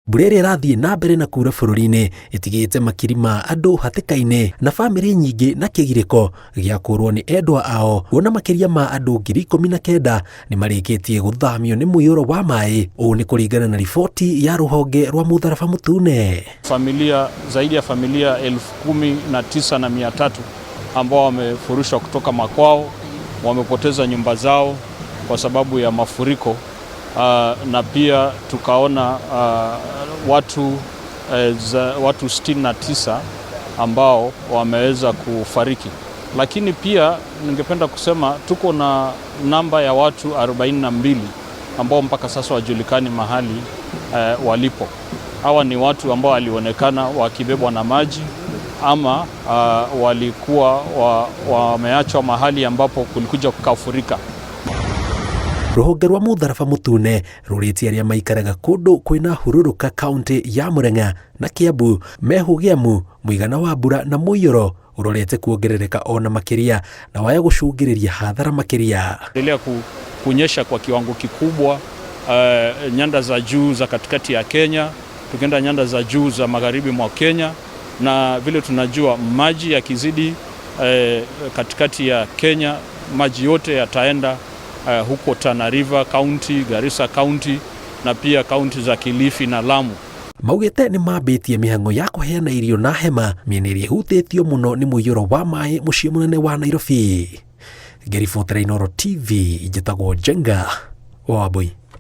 Mbura ĩrĩa ĩrathiĩ na mbere na kuura bũrũri-inĩ ĩtigĩte makiri ma andũ hatĩka-inĩ na bamĩrĩ nyingĩ na kĩgirĩko gĩa kũrwo nĩ endwa ao, kuona makĩria ma andũ 19,000 nĩ marĩkĩtie gũthamio nĩ mũiyũro wa maĩ. Ũũ nĩ kũringana na riboti ya rũhonge rwa Mũtharaba Mũtune. Zaidi ya familia 19,300 ambao wamefurushwa kutoka makwao, wamepoteza nyumba zao kwa sababu ya mafuriko. Na pia tukaona watu 69 ambao wameweza kufariki. Lakini pia ningependa kusema tuko na namba ya watu 42 ambao mpaka sasa wajulikani mahali walipo. Hawa ni watu ambao walionekana wakibebwa na maji ama walikuwa wameachwa mahali ambapo kulikuja kukafurika. Rũhonge rwa Mũtharaba Mũtune rũrĩtie arĩa maikaraga kũndũ kwĩna hurũrũka kaunti ya Murang'a na Kiambu mehũgiamu mũigana wa mbura na mũiyũro ũrorete kuongerereka ona makĩria na waya gũcũngĩrĩria hathara makĩria. Endelea kunyesha kwa kiwango kikubwa nyanda za juu za katikati ya Kenya, tukienda nyanda za juu za magharibi mwa Kenya, na vile tunajua maji yakizidi katikati ya Kenya, maji yote yataenda huko Tana River County, Garissa County na pia kaunti za Kilifi na Lamu. Maugĩte nĩ mambĩtie mĩhang'o ya kũheana irio na hema mĩena ĩrĩa ĩhutĩtio mũno nĩ mũiyũro wa maĩ mũciĩ mũnene wa Nairobi. Ngĩribotera Inooro TV, njĩtagwo Jenga Wambui.